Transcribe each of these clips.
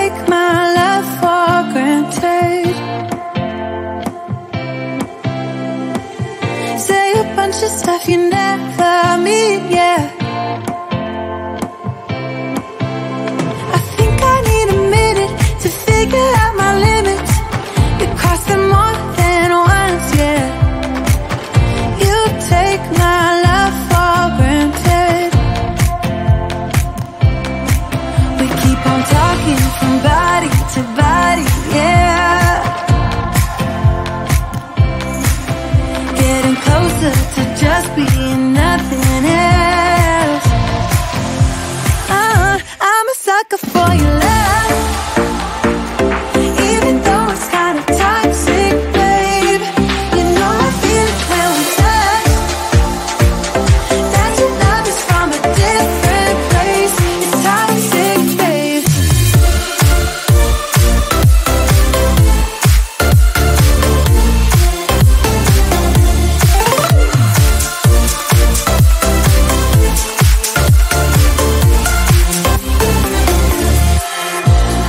take my love for granted. Say a bunch of stuff you never mean, yeah. I think I need a minute to figure out my limits. You cross them more than once, yeah. You take my love for granted. We keep on talking from body to body, yeah. Getting closer to just being nothing else. I'm a sucker for your love, even though it's kind of toxic, babe. You know I feel it when we touch, that your love is from a different place. It's toxic, babe.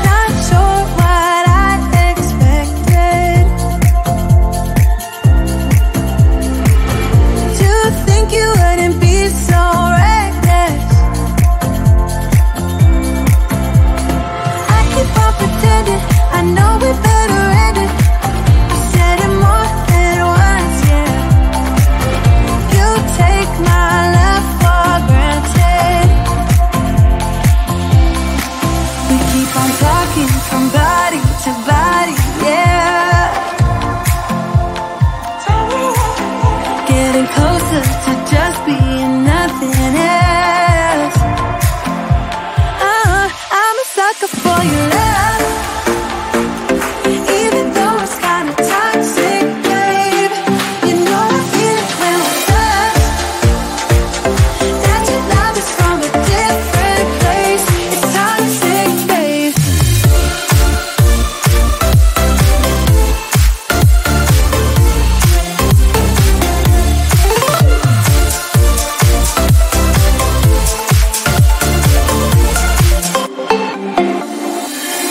Not sure what I expected. To think you wouldn't be so reckless. I keep on pretending I know we better end it. I said it more than once, yeah. You take my love for granted. We keep on talking from body to body, yeah. Getting closer to just being nothing else. I'm a sucker for your love, even though it's kind of toxic, babe. You know I feel it when we touch, that your love is from a different place. It's toxic, babe.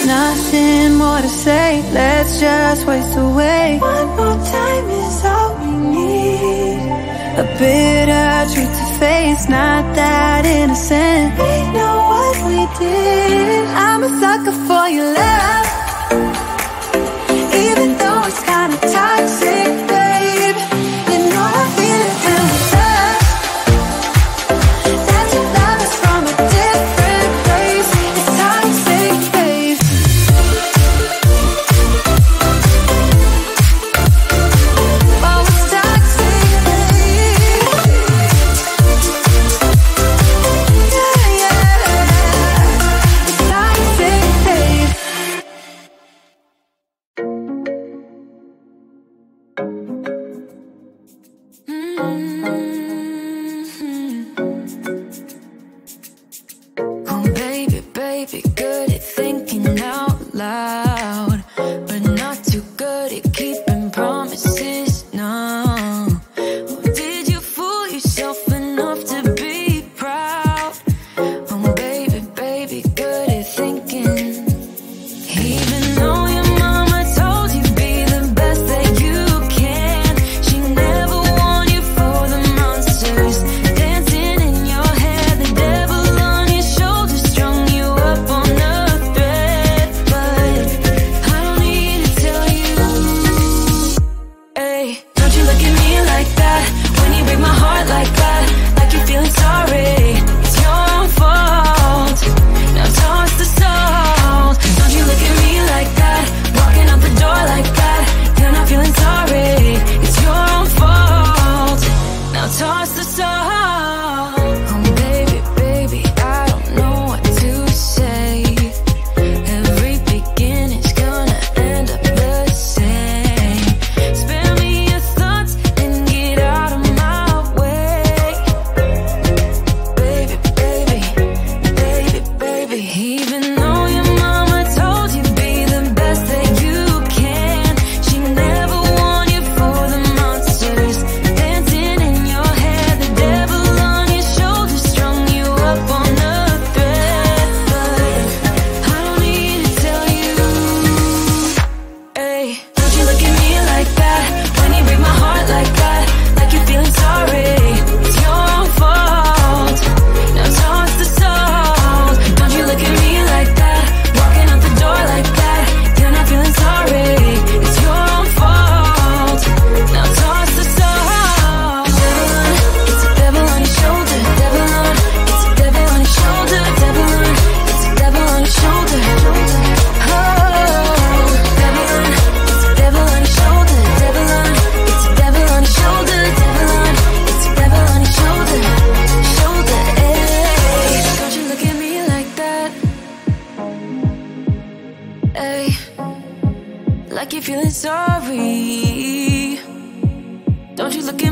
Nothing more to say, let's just waste away. One more time is all we need. A bitter truth to face, not that innocent. We know what we did. I'm a sucker for your love, even though it's kind of toxic, babe. You know I feel it when we touch, that your love is from a different place. It's toxic, babe. Oh, it's toxic, babe. Yeah, yeah. It's toxic, babe.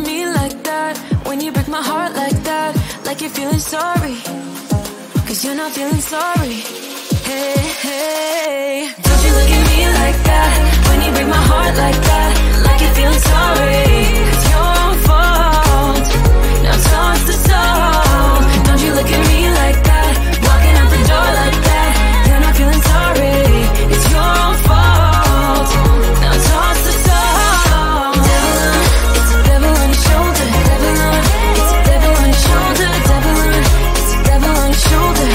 at me like that? When you break my heart like that, like you're feeling sorry, 'cause you're not feeling sorry. Hey, hey, don't you look at me like that? When you break my heart like that, like you're feeling sorry. It's your own fault. Now toss the soul. Don't you look at me like that? Walking out the door like that. You're not feeling sorry. It's your own fault. Now toss the soul. Devil on, it's a devil on your shoulder. Devil on, it's a devil on your shoulder. Devil on, it's a devil on your shoulder.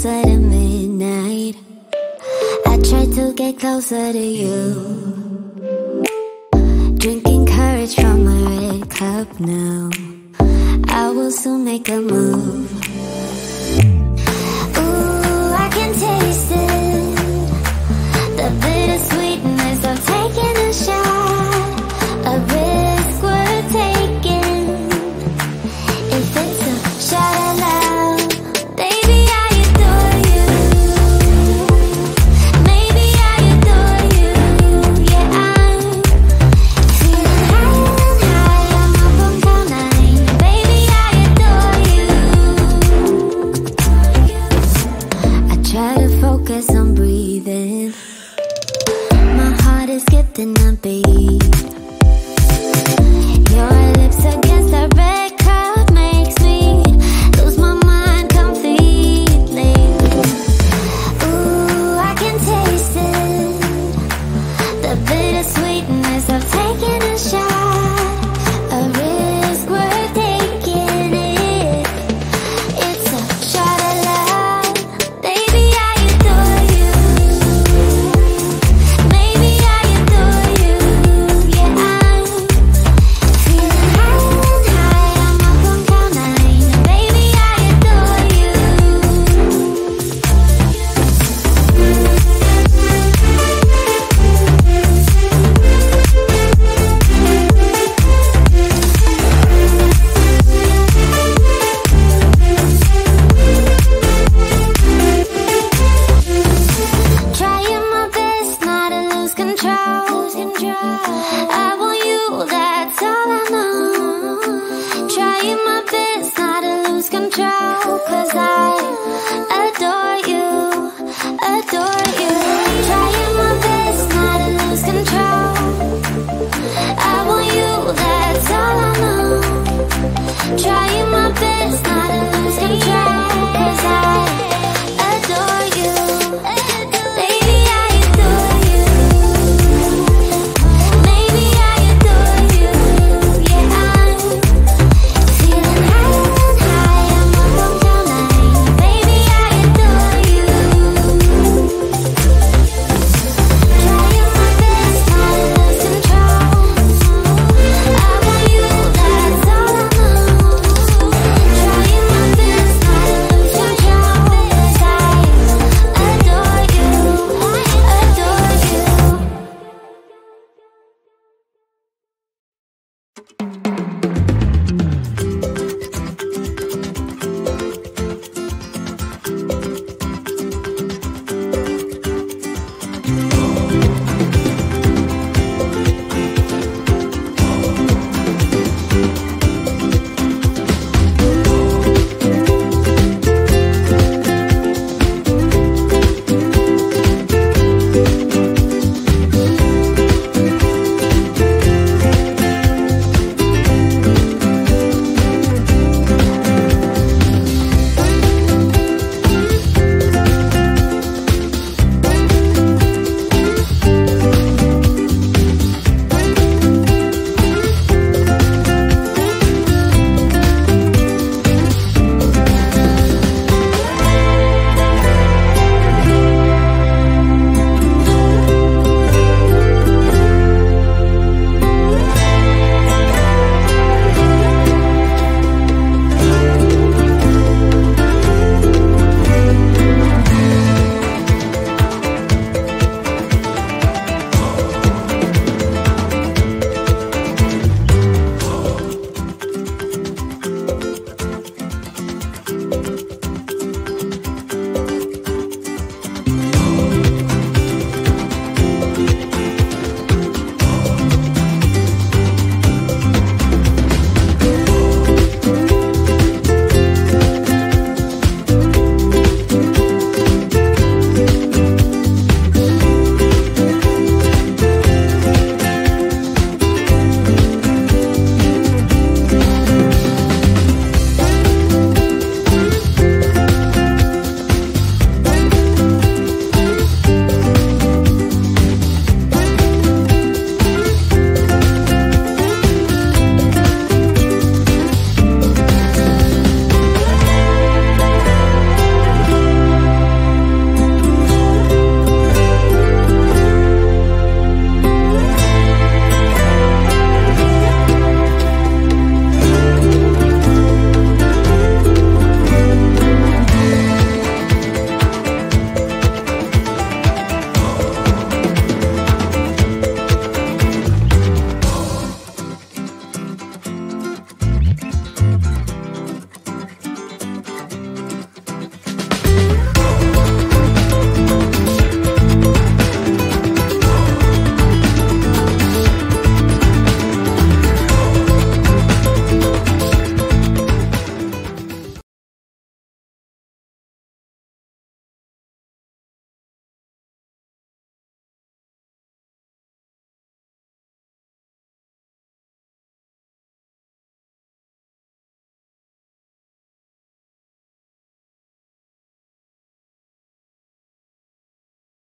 closer to midnight. I try to get closer to you, drinking courage from my red cup now. I will soon make a move. Ooh, I can taste it, the bittersweetness of taking a shot, a risk worth taking. If it's a shot aloud, they than a baby.